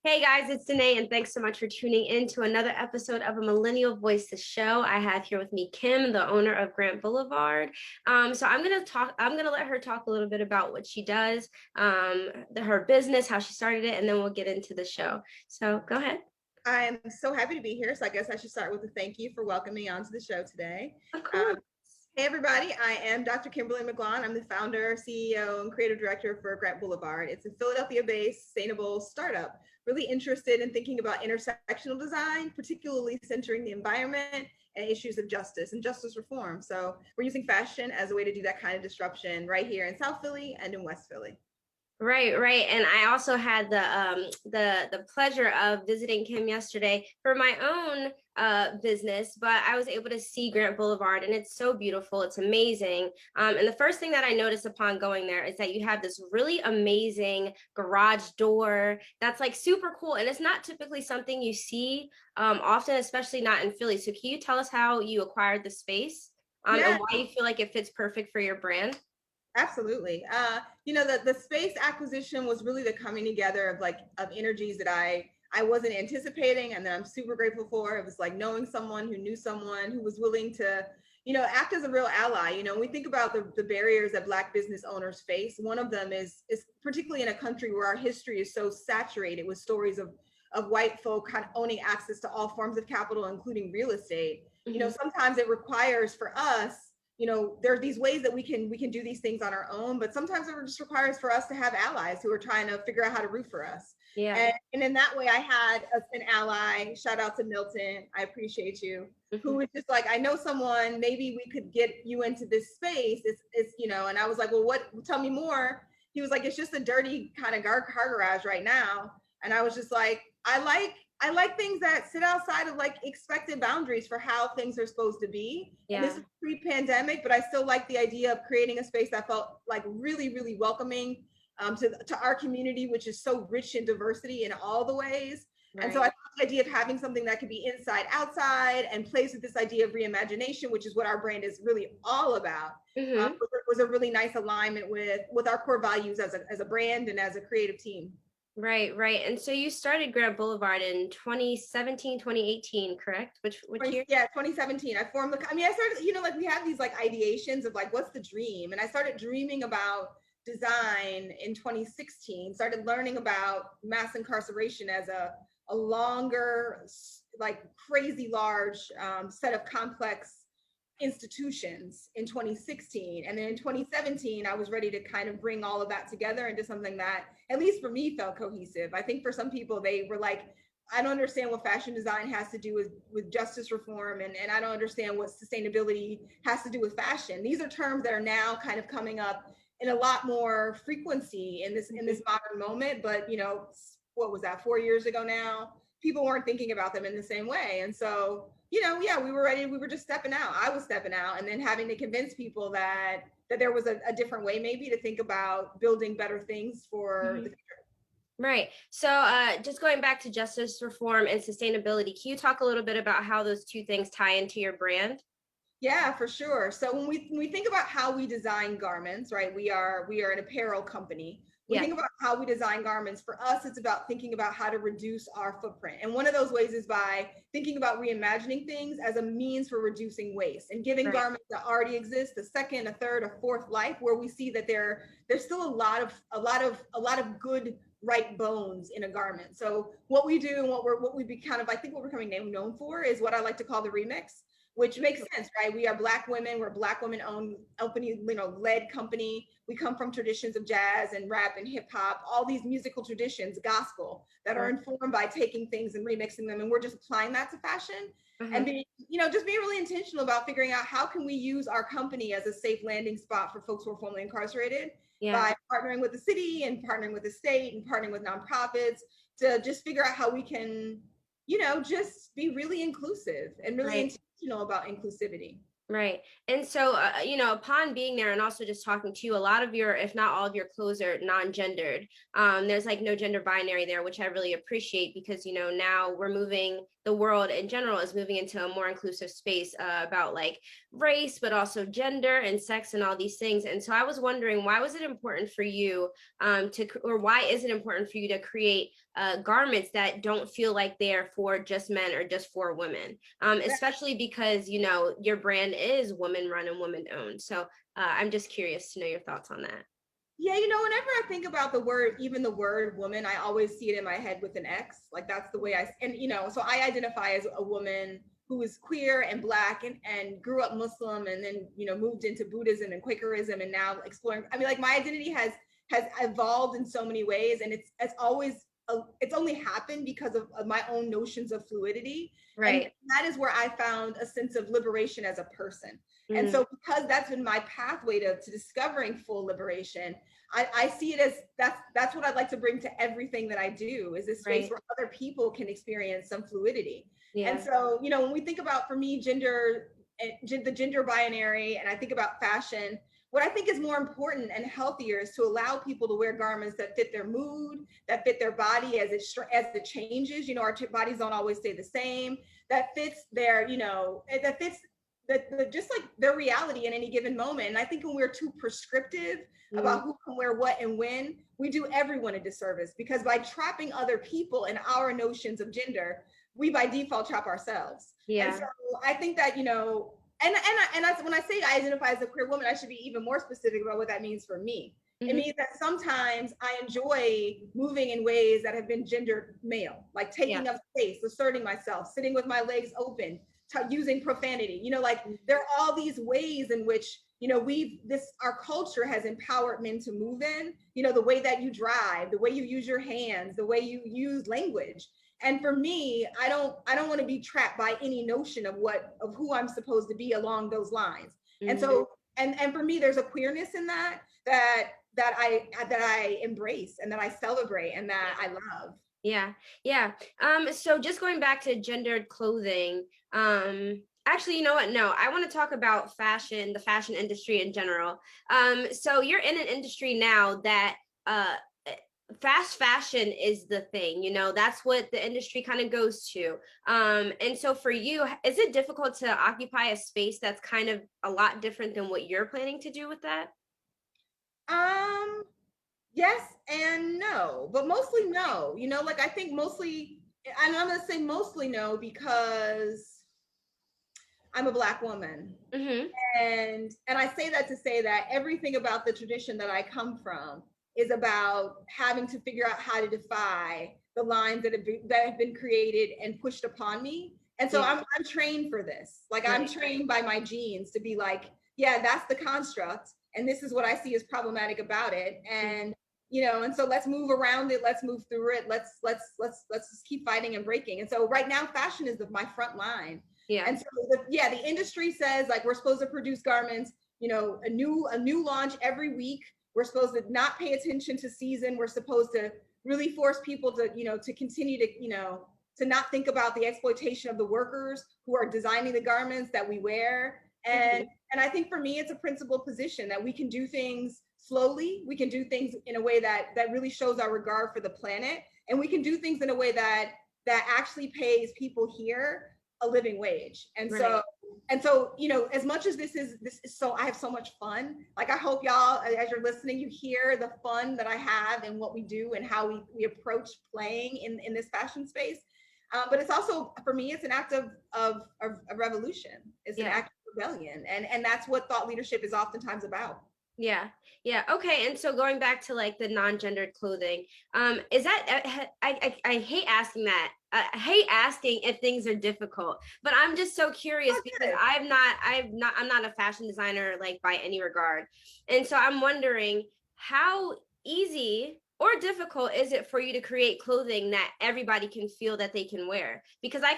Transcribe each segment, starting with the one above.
Hey guys, it's Danae, and thanks so much for tuning in to another episode of a Millennial Voice, the show. I have here with me Kim, the owner of Grant Boulevard. So I'm gonna let her talk a little bit about what she does, her business, how she started it, and then we'll get into the show. So go ahead. I'm so happy to be here. So I guess I should start with a thank you for welcoming me onto the show today. Of Um, course. hey, everybody. I am Dr. Kimberly McGlonn. I'm the founder, CEO, and creative director for Grant Boulevard. It's a Philadelphia-based sustainable startup, really interested in thinking about intersectional design, particularly centering the environment and issues of justice and justice reform. So we're using fashion as a way to do that kind of disruption right here in South Philly and in West Philly. Right, right. And I also had the pleasure of visiting Kim yesterday for my own business, but I was able to see Grant Boulevard and it's so beautiful. It's amazing. And the first thing that I noticed upon going there is that you have this really amazing garage door that's like super cool. And it's not typically something you see often, especially not in Philly. So can you tell us how you acquired the space Yeah, and why you feel like it fits perfect for your brand? absolutely. The space acquisition was really the coming together of energies that I wasn't anticipating and that I'm super grateful for. It was like knowing someone who knew someone who was willing to, act as a real ally. When we think about the barriers that Black business owners face, one of them is particularly in a country where our history is so saturated with stories of white folk kind of owning access to all forms of capital, including real estate. Mhm. Sometimes it requires for us, there are these ways that we can do these things on our own, but sometimes it just requires for us to have allies who are trying to figure out how to root for us. Yeah. And in that way, I had an ally. Shout out to Milton. I appreciate you. Who Mhm. was just like, I know someone. Maybe we could get you into this space. It's. And I was like, well, what? Tell me more. He was like, it's just a dirty kind of car garage right now. And I was just like, I like things that sit outside of like expected boundaries for how things are supposed to be. And this Yeah. is pre-pandemic, but I still like the idea of creating a space that felt like really, really welcoming to our community, which is so rich in diversity in all the ways. And so I Right. thought the idea of having something that could be inside, outside, and plays with this idea of reimagination, which is what our brand is really all about, Hmm. was a really nice alignment with our core values as a brand and as a creative team. Right, right. And so you started Grant Boulevard in 2017, 2018, correct? Which year? Yeah, 2017. I started, like we have these like ideations of like, what's the dream? And I started dreaming about design in 2016, started learning about mass incarceration as a longer, like crazy large set of complex institutions in 2016. And then in 2017, I was ready to kind of bring all of that together into something that, at least for me, felt cohesive. I think for some people, they were like, I don't understand what fashion design has to do with justice reform, and I don't understand what sustainability has to do with fashion. These are terms that are now kind of coming up in a lot more frequency in this Mhm. modern moment. But what was that, 4 years ago now? People weren't thinking about them in the same way. And so, yeah, we were ready. We were just stepping out. I was stepping out and then having to convince people that there was a different way maybe to think about building better things for the Mhm. future. Right. So just going back to justice reform and sustainability, can you talk a little bit about how those two things tie into your brand? Yeah, for sure. So when we think about how we design garments, right? We are an apparel company. We Yeah. think about how we design garments. For us, it's about thinking about how to reduce our footprint. And one of those ways is by thinking about reimagining things as a means for reducing waste and giving Right. garments that already exist a second, a third, a fourth life, where we see that there's still a lot of good right bones in a garment. So what we do and what we be kind of, I think what we're becoming known for is what I like to call the remix, which makes sense, right? We are Black women. We're a Black women-owned company, led company. We come from traditions of jazz and rap and hip hop, all these musical traditions, gospel, that are Right. informed by taking things and remixing them, and we're just applying that to fashion and Uh-huh. just being really intentional about figuring out how can we use our company as a safe landing spot for folks who are formerly incarcerated Yeah. by partnering with the city and partnering with the state and partnering with nonprofits to just figure out how we can just be really inclusive and really Right. intentional about inclusivity. Right. And so, upon being there and also just talking to you, a lot of your, if not all of your clothes are non-gendered. There's like no gender binary there, which I really appreciate because, now we're moving the world in general is moving into a more inclusive space about like race, but also gender and sex and all these things. And so I was wondering, why was it important for you or why is it important for you to create garments that don't feel like they're for just men or just for women, especially because, you know, your brand is woman run and woman owned. So I'm just curious to know your thoughts on that. Yeah, you know, whenever I think about the word, even the word woman, I always see it in my head with an X. Like that's the way and you know, so I identify as a woman who is queer and Black and grew up Muslim and then, you know, moved into Buddhism and Quakerism and now exploring. I mean, like my identity has evolved in so many ways, and it's always it's only happened because of my own notions of fluidity. And Right. that is where I found a sense of liberation as a person. And Mm-hmm. so because that's been my pathway to discovering full liberation, I see it as that's what I'd like to bring to everything that I do, is this space Right. where other people can experience some fluidity. And Yeah. so, you know, when we think about, for me, gender, the gender binary, and I think about fashion, what I think is more important and healthier is to allow people to wear garments that fit their mood, that fit their body as it changes. You know, our bodies don't always stay the same. That fits their, you know, that fits just like their reality in any given moment. And I think when we're too prescriptive Mm-hmm. about who can wear what and when, we do everyone a disservice, because by trapping other people in our notions of gender, we by default trap ourselves. And Yeah. so I think that, you know, when I say I identify as a queer woman, I should be even more specific about what that means for me. It Mm-hmm. means that sometimes I enjoy moving in ways that have been gendered male, like Yeah. taking up space, asserting myself, sitting with my legs open, using profanity. You know, like there are all these ways in which, you know, our culture has empowered men to move in. You know, the way that you drive, the way you use your hands, the way you use language. And for me, I don't want to be trapped by any notion of who I'm supposed to be along those lines. And Mm-hmm. so and for me, there's a queerness in that I embrace and that I celebrate and that I love. Yeah, yeah. So just going back to gendered clothing, actually, you know what? No, I want to talk about fashion, the fashion industry in general. So you're in an industry now that uh fast fashion is the thing, you know, that's what the industry kind of goes to. And so for you, is it difficult to occupy a space that's kind of a lot different than what you're planning to do with that? Um, yes and no, but mostly no. You know, like I think mostly, and I'm gonna say mostly no because I'm a Black woman. Mm-hmm. And I say that to say that everything about the tradition that I come from is about having to figure out how to defy the lines that have been created and pushed upon me. And so Yeah. I'm trained for this. Like I'm Right. trained by my genes to be like, yeah, that's the construct, and this is what I see as problematic about it. And you know, and so let's move around it, let's move through it, let's just keep fighting and breaking. And so right now, fashion is my front line. Yeah. And so the industry says like we're supposed to produce garments, you know, a new launch every week. We're supposed to not pay attention to season. We're supposed to really force people to, you know, to continue to, you know, to not think about the exploitation of the workers who are designing the garments that we wear. And Mhm. and I think for me it's a principled position that we can do things slowly, we can do things in a way that really shows our regard for the planet, and we can do things in a way that actually pays people here a living wage. Right. And so, you know, as much as this is so, I have so much fun. Like I hope y'all, as you're listening, you hear the fun that I have in what we do and how we approach playing in this fashion space. But it's also, for me, it's an act of a revolution. It's an Yeah. act of rebellion, and that's what thought leadership is oftentimes about. Yeah. Yeah. Okay. And so going back to like the non-gendered clothing, is that I hate asking that. I hate asking if things are difficult, but I'm just so curious Oh, because good. I'm not a fashion designer like by any regard. And so I'm wondering how easy or difficult is it for you to create clothing that everybody can feel that they can wear? Because I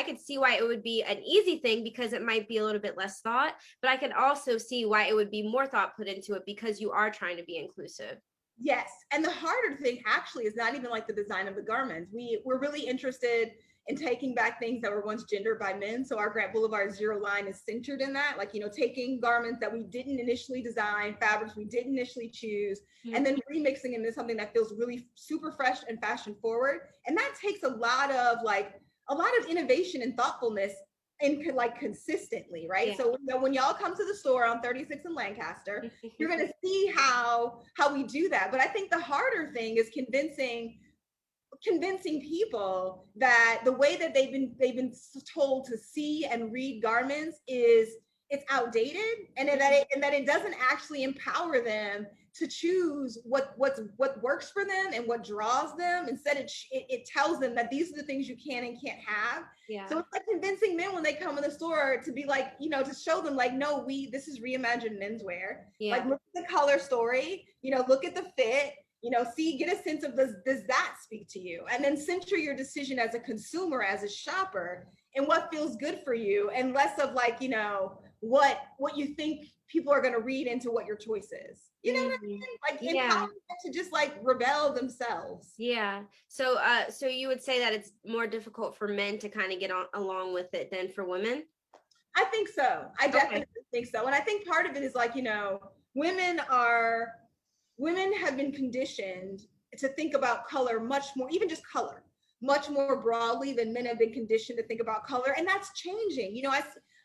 could see why it would be an easy thing because it might be a little bit less thought, but I can also see why it would be more thought put into it because you are trying to be inclusive. Yes. And the harder thing actually is not even like the design of the garments. We're really interested in taking back things that were once gendered by men. So our Grant Boulevard Zero line is centered in that, like, you know, taking garments that we didn't initially design, fabrics we didn't initially choose, and then remixing them into something that feels really super fresh and fashion forward. And that takes a lot of like a lot of innovation and thoughtfulness and like consistently, right? Yeah. So when y'all come to the store on 36 in Lancaster, you're going to see how we do that. But I think the harder thing is convincing people that the way that they've been told to see and read garments is it's outdated, and that it doesn't actually empower them to choose what works for them and what draws them. Instead, it tells them that these are the things you can and can't have. Yeah. So it's like convincing men when they come in the store to be like, to show them like, no, this is reimagined menswear. Yeah. Like, look at the color story, look at the fit, get a sense of does that speak to you? And then center your decision as a consumer, as a shopper, and what feels good for you, and less of like, what you think people are going to read into what your choice is. You know what I mean? Like, empower them to just like rebel themselves. Yeah. So so you would say that it's more difficult for men to kind of get along with it than for women? I think so. I definitely think so. And I think part of it is like, women have been conditioned to think about color much more, even just color, much more broadly than men have been conditioned to think about color. And that's changing.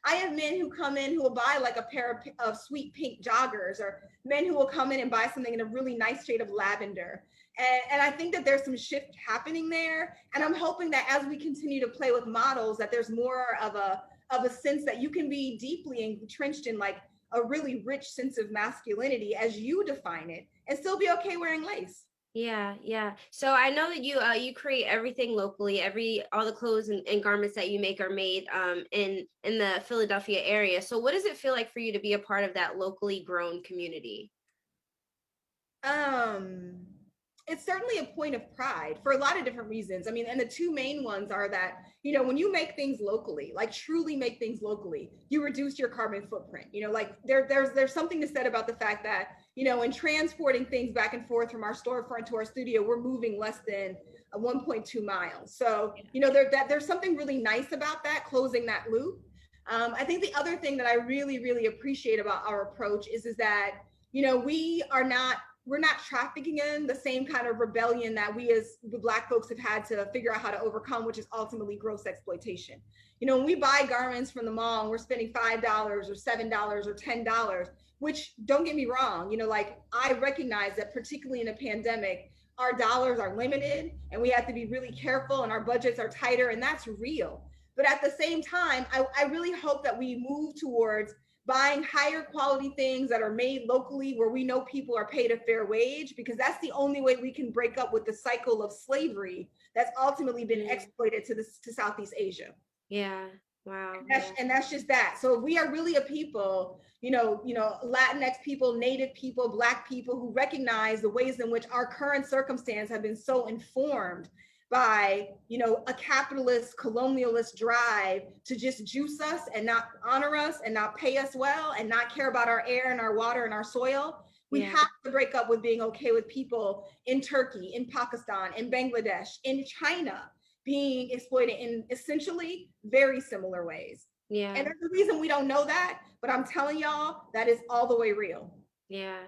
I have men who come in who will buy like a pair of sweet pink joggers, or men who will come in and buy something in a really nice shade of lavender. And I think that there's some shift happening there. And I'm hoping that as we continue to play with models, that there's more of a sense that you can be deeply entrenched in like a really rich sense of masculinity as you define it, and still be okay wearing lace. Yeah. So I know that you create everything locally. All the clothes and garments that you make are made in the Philadelphia area. So what does it feel like for you to be a part of that locally grown community? It's certainly a point of pride for a lot of different reasons. I mean, and the two main ones are that, when you make things locally, like truly make things locally, you reduce your carbon footprint. Like there's something to said about the fact that, in transporting things back and forth from our storefront to our studio, we're moving less than 1.2 miles. So, there's something really nice about that, closing that loop. I think the other thing that I really, really appreciate about our approach is that, we're not trafficking in the same kind of rebellion that we as the Black folks have had to figure out how to overcome, which is ultimately gross exploitation. When we buy garments from the mall and we're spending $5 or $7 or $10, which, don't get me wrong, like, I recognize that particularly in a pandemic, our dollars are limited and we have to be really careful and our budgets are tighter, and that's real. But at the same time, I really hope that we move towards buying higher quality things that are made locally, where we know people are paid a fair wage, because that's the only way we can break up with the cycle of slavery that's ultimately been exploited to Southeast Asia. Yeah. Wow. And that's just that. So we are really a people, Latinx people, Native people, Black people, who recognize the ways in which our current circumstance have been so informed by, a capitalist colonialist drive to just juice us and not honor us and not pay us well and not care about our air and our water and our soil. We have to break up with being okay with people in Turkey, in Pakistan, in Bangladesh, in China being exploited in essentially very similar ways. Yeah. And there's a reason we don't know that, but I'm telling y'all, that is all the way real. Yeah.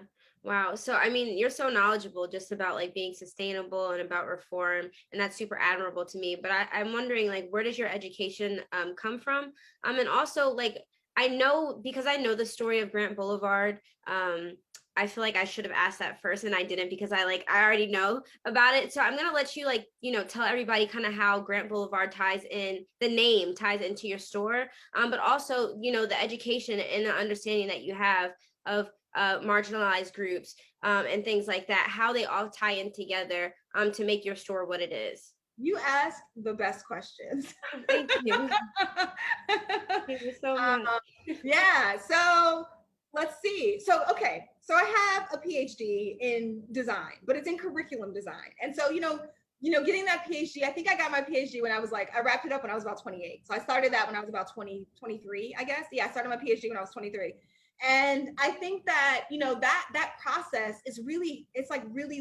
Wow. So, I mean, you're so knowledgeable just about like being sustainable and about reform, and that's super admirable to me. But I'm wondering, like, where does your education come from? And also, like, I know, because I know the story of Grant Boulevard, I feel like I should have asked that first, and I didn't, because I already know about it. So I'm gonna let you tell everybody kind of how Grant Boulevard the name ties into your store, but also the education and the understanding that you have of marginalized groups and things like that, how they all tie in together to make your store what it is. You ask the best questions. Thank you. Thank you so much. Yeah. So let's see. So I have a PhD in design, but it's in curriculum design. And so, getting that PhD, I think I got my PhD when I wrapped it up when I was about 28. So I started that when I was about 23, I guess. Yeah, I started my PhD when I was 23. And I think that, that process is really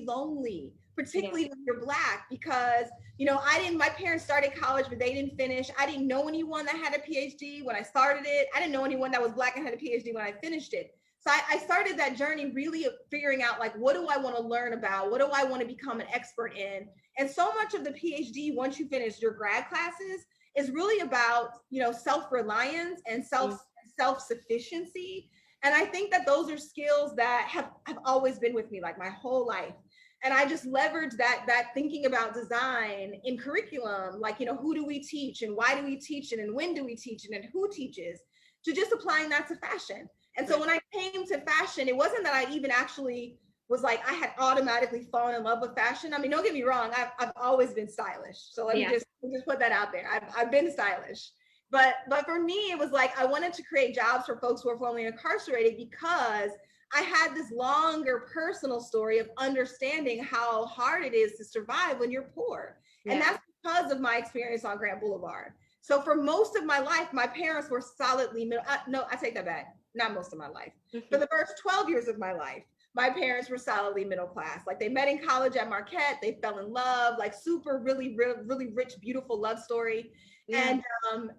lonely, particularly when you're Black, because, my parents started college, but they didn't finish. I didn't know anyone that had a PhD when I started it. I didn't know anyone that was Black and had a PhD when I finished it. So I started that journey really figuring out, like, what do I want to learn about? What do I want to become an expert in? And so much of the PhD, once you finish your grad classes, is really about, self-reliance and self-sufficiency. And I think that those are skills that have always been with me like my whole life. And I just leverage that thinking about design in curriculum, like, who do we teach and why do we teach it and when do we teach it and who teaches, to just applying that to fashion. And so when I came to fashion, it wasn't that I even actually was like, I had automatically fallen in love with fashion. I mean, don't get me wrong, I've always been stylish. So let me just put that out there. I've been stylish. But for me, it was like, I wanted to create jobs for folks who are formerly incarcerated because I had this longer personal story of understanding how hard it is to survive when you're poor. Yeah. And that's because of my experience on Grant Boulevard. So for most of my life, my parents were solidly middle. No, I take that back. Not most of my life. For the first 12 years of my life, my parents were solidly middle class. Like they met in college at Marquette. They fell in love, like super, really, really rich, beautiful love story. Yeah.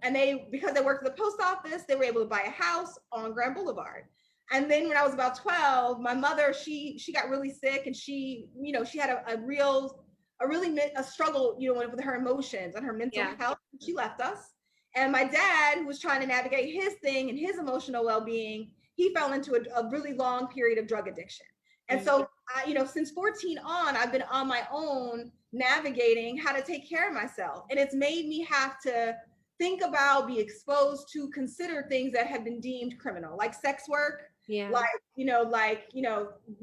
And they, because they worked at the post office, they were able to buy a house on Grant Boulevard. And then when I was about 12, my mother, she got really sick, and she had a real struggle, with her emotions and her mental health. She left us. And my dad, who was trying to navigate his thing and his emotional well-being, he fell into a really long period of drug addiction. And so, since 14 on, I've been on my own navigating how to take care of myself. And it's made me have to think about, be exposed to, consider things that have been deemed criminal, like sex work. Yeah. Like,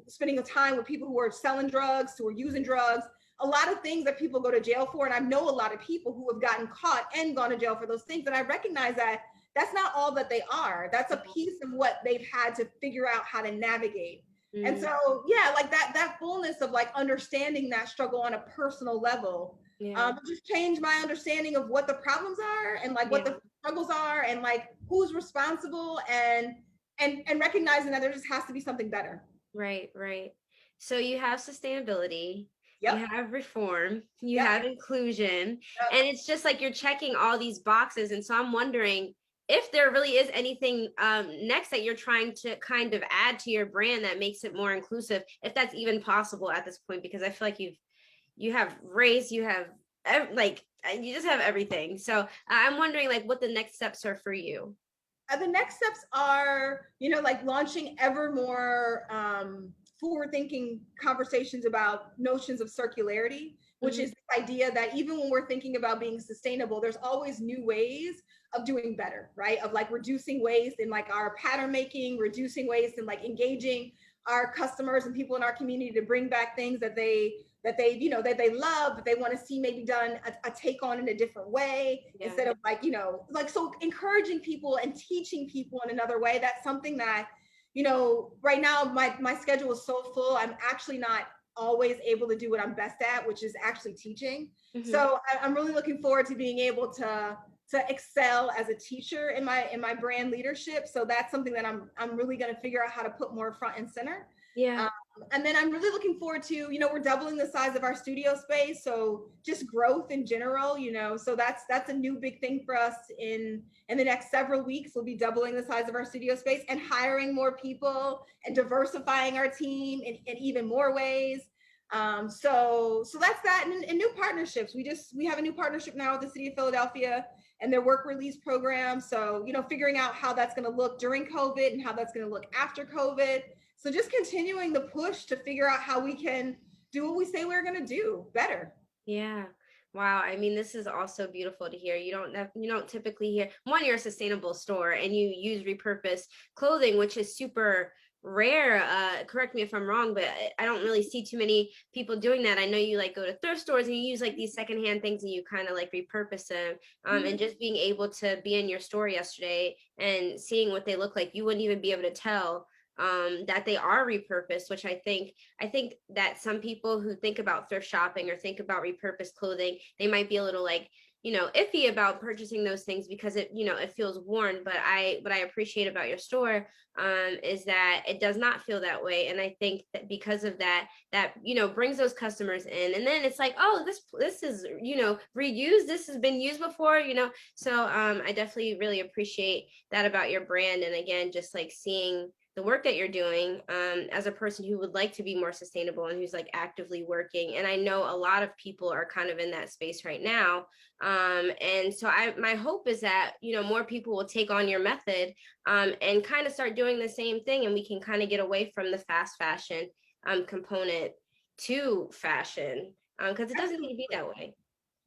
spending a time with people who are selling drugs, who are using drugs, a lot of things that people go to jail for. And I know a lot of people who have gotten caught and gone to jail for those things. And I recognize that that's not all that they are. That's a piece of what they've had to figure out how to navigate. Mm. And so, yeah, like that fullness of like understanding that struggle on a personal level, just changed my understanding of what the problems are and like what the struggles are and like who's responsible and recognizing that there just has to be something better. Right. So you have sustainability, you have reform, you have inclusion, and it's just like you're checking all these boxes. And so I'm wondering if there really is anything next that you're trying to kind of add to your brand that makes it more inclusive, if that's even possible at this point, because I feel like you have race, you have you just have everything. So I'm wondering like what the next steps are for you. The next steps are, like launching ever more forward-thinking conversations about notions of circularity, which is the idea that even when we're thinking about being sustainable, there's always new ways of doing better, right? Of like reducing waste in like our pattern making, reducing waste and like engaging our customers and people in our community to bring back things that they love, but they want to see maybe done a take on in a different way instead of so encouraging people and teaching people in another way. That's something that, right now my schedule is so full. I'm actually not always able to do what I'm best at, which is actually teaching. Mm-hmm. So I'm really looking forward to being able to excel as a teacher in my brand leadership. So that's something that I'm really going to figure out how to put more front and center. Yeah. And then I'm really looking forward to, we're doubling the size of our studio space. So just growth in general, so that's a new big thing for us in the next several weeks. We'll be doubling the size of our studio space and hiring more people and diversifying our team in even more ways. So that's that, and new partnerships. We have a new partnership now with the City of Philadelphia and their work release program. So, figuring out how that's going to look during COVID and how that's going to look after COVID. So just continuing the push to figure out how we can do what we say we're going to do better. Yeah. Wow. I mean, this is also beautiful to hear. You don't typically hear, one, you're a sustainable store and you use repurposed clothing, which is super rare. Correct me if I'm wrong, but I don't really see too many people doing that. I know you like go to thrift stores and you use like these secondhand things and you kind of like repurpose them. And just being able to be in your store yesterday and seeing what they look like, you wouldn't even be able to tell that they are repurposed, which I think that some people who think about thrift shopping or think about repurposed clothing, they might be a little like, iffy about purchasing those things because it feels worn. But what I appreciate about your store is that it does not feel that way. And I think that because of that brings those customers in, and then it's like, oh, this is, reused. This has been used before, so I definitely really appreciate that about your brand. And again, just like seeing the work that you're doing as a person who would like to be more sustainable and who's like actively working. And I know a lot of people are kind of in that space right now. And so my hope is that, you know, more people will take on your method and kind of start doing the same thing. And we can kind of get away from the fast fashion component to fashion because it doesn't need to be that way.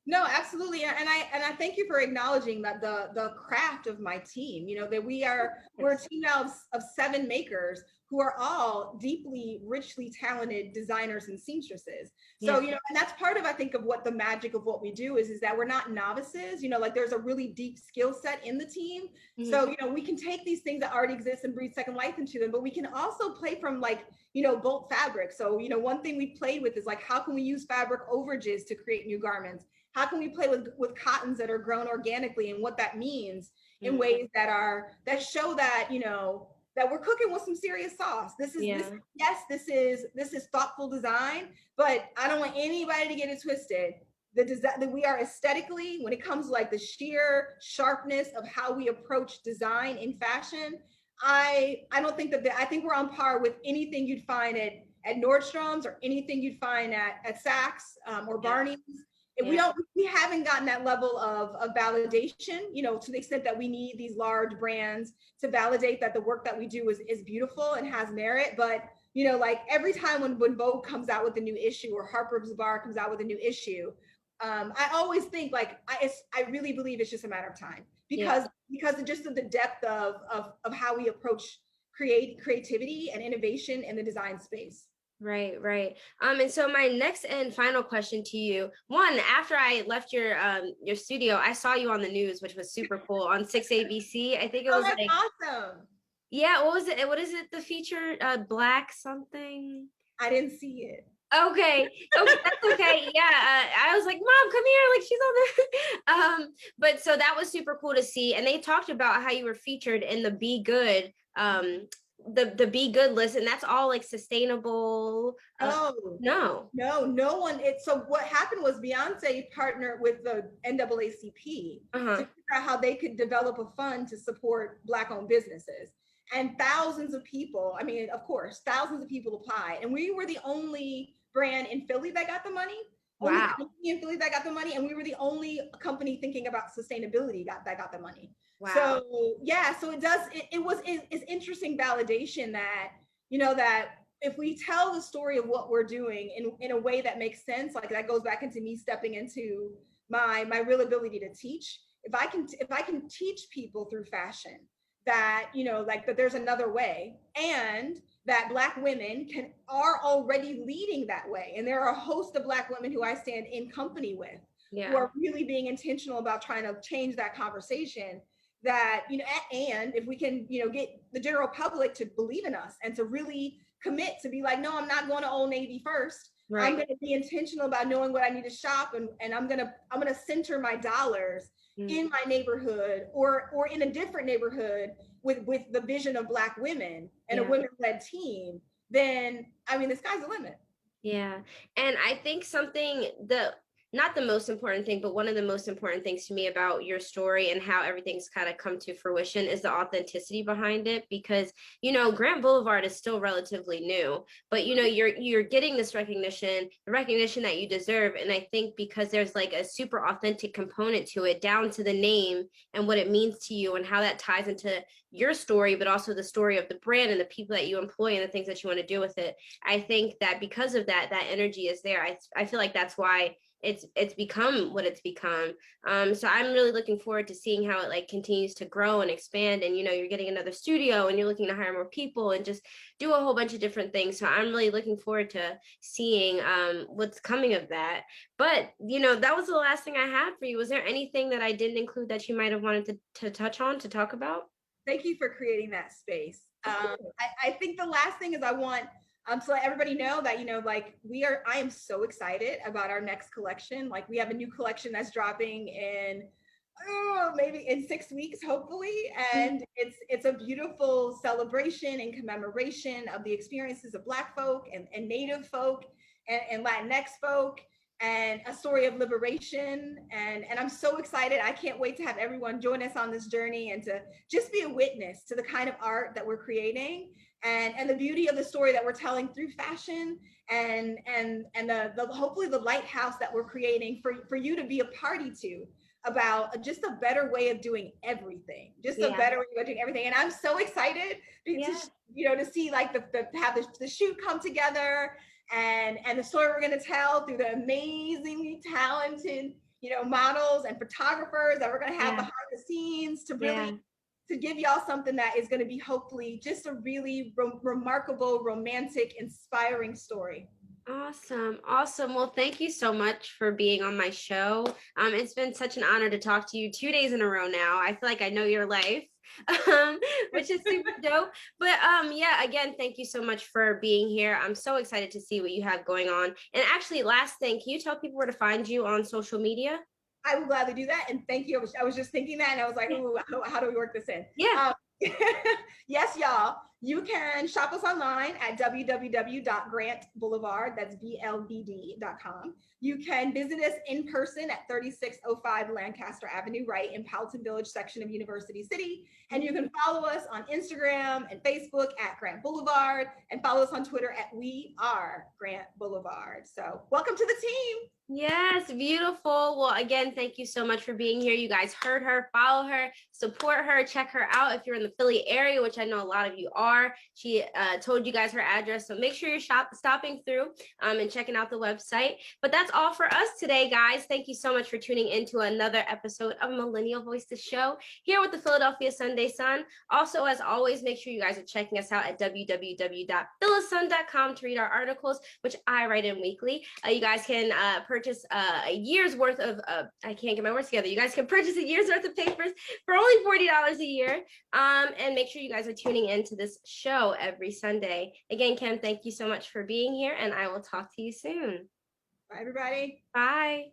No, absolutely. And I thank you for acknowledging that the craft of my team, you know, that we're a team now of 7 makers who are all deeply, richly talented designers and seamstresses. So, Yeah. you know, and that's part of, I think, of what the magic of what we do is that we're not novices, you know, like there's a really deep skill set in the team. So, you know, we can take these things that already exist and breathe second life into them, but we can also play from like, you know, bulk fabric. So, you know, one thing we played with is like, how can we use fabric overages to create new garments? How can we play with cottons that are grown organically and what that means in ways that show that, you know, that we're cooking with some serious sauce. This is thoughtful design, but I don't want anybody to get it twisted. The design that we are aesthetically, when it comes to like the sheer sharpness of how we approach design in fashion, I don't think I think we're on par with anything you'd find at Nordstrom's or anything you'd find at Saks or Barney's. We haven't gotten that level of validation, you know, to the extent that we need these large brands to validate that the work that we do is beautiful and has merit. But, you know, like every time when Vogue comes out with a new issue or Harper's Bazaar comes out with a new issue, I always think like I really believe it's just a matter of time because of just of the depth of how we approach creativity and innovation in the design space. Right, right. And so my next and final question to you, one, after I left your studio, I saw you on the news, which was super cool on 6ABC. I think it Oh, was that's like, awesome. yeah, what was it? What is it? The feature, Black something? I didn't see it. Okay, okay, that's okay. Yeah, I was like, Mom, come here, like she's on the. But so that was super cool to see, and they talked about how you were featured in the Be Good, the Be Good list, and that's all like sustainable. No. No one. So what happened was Beyonce partnered with the NAACP to figure out how they could develop a fund to support Black-owned businesses. And thousands of people, I mean, of course, thousands of people applied. And we were the only brand in Philly that got the money. Only company in Philly that got the money. And we were the only company thinking about sustainability that got the money. Wow. So yeah, so it's interesting validation that, you know, that if we tell the story of what we're doing in a way that makes sense, like that goes back into me stepping into my real ability to teach. If I can teach people through fashion that, you know, like that there's another way, and that Black women are already leading that way, and there are a host of Black women who I stand in company with who are really being intentional about trying to change that conversation. That, you know, and if we can, you know, get the general public to believe in us and to really commit to be like, no, I'm not going to Old Navy first. Right. I'm going to be intentional about knowing what I need to shop, and I'm going to center my dollars in my neighborhood or in a different neighborhood with the vision of Black women and a women-led team. Then, I mean, the sky's the limit. Yeah. And I think not the most important thing, but one of the most important things to me about your story and how everything's kind of come to fruition is the authenticity behind it. Because, you know, Grant Boulevard is still relatively new, but, you know, you're getting this recognition, the recognition that you deserve. And I think because there's like a super authentic component to it, down to the name and what it means to you and how that ties into your story, but also the story of the brand and the people that you employ and the things that you want to do with it. I think that because of that energy is there. I feel like that's why it's become what it's become. So I'm really looking forward to seeing how it like continues to grow and expand. And, you know, you're getting another studio and you're looking to hire more people and just do a whole bunch of different things. So I'm really looking forward to seeing what's coming of that. But, you know, that was the last thing I had for you. Was there anything that I didn't include that you might have wanted to touch on, to talk about? Thank you for creating that space. I think the last thing is I want to let everybody know that, you know, like I am so excited about our next collection. Like we have a new collection that's dropping in maybe in 6 weeks, hopefully. And it's a beautiful celebration and commemoration of the experiences of Black folk and Native folk and Latinx folk, and a story of liberation. And I'm so excited. I can't wait to have everyone join us on this journey and to just be a witness to the kind of art that we're creating and the beauty of the story that we're telling through fashion, and the hopefully the lighthouse that we're creating for you to be a party to, about just a better way of doing everything, just a Yeah. better way of doing everything. And I'm so excited Yeah. to see like have the shoot come together, and the story we're going to tell through the amazingly talented models and photographers that we're going to have Yeah. behind the scenes, to Yeah. really to give y'all something that is going to be hopefully just a really remarkable, romantic, inspiring story. Awesome. Awesome. Well, thank you so much for being on my show. It's been such an honor to talk to you 2 days in a row now. I feel like I know your life, which is super dope. But yeah, again, thank you so much for being here. I'm so excited to see what you have going on. And actually, last thing, can you tell people where to find you on social media? I will gladly do that. And thank you. I was just thinking that, and I was like, ooh, how do we work this in? Yeah. Yes, y'all. You can shop us online at www.grantboulevard, that's BLVD.com. You can visit us in person at 3605 Lancaster Avenue, right in Powelton Village section of University City. And you can follow us on Instagram and Facebook at Grant Boulevard, and follow us on Twitter at We Are Grant Boulevard. So welcome to the team. Yes, beautiful. Well, again, thank you so much for being here. You guys heard her, follow her, support her, check her out if you're in the Philly area, which I know a lot of you are. She told you guys her address, so make sure you're stopping through and checking out the website. But that's all for us today, guys. Thank you so much for tuning into another episode of Millennial Voice, the show, here with the Philadelphia Sunday Sun. Also, as always, make sure you guys are checking us out at www.philasun.com to read our articles, which I write in weekly. You guys can purchase a year's worth of I can't get my words together. You guys can purchase a year's worth of papers for only $40 a year. And make sure you guys are tuning into this show every Sunday. Again, Kim, thank you so much for being here, and I will talk to you soon. Bye, everybody. Bye.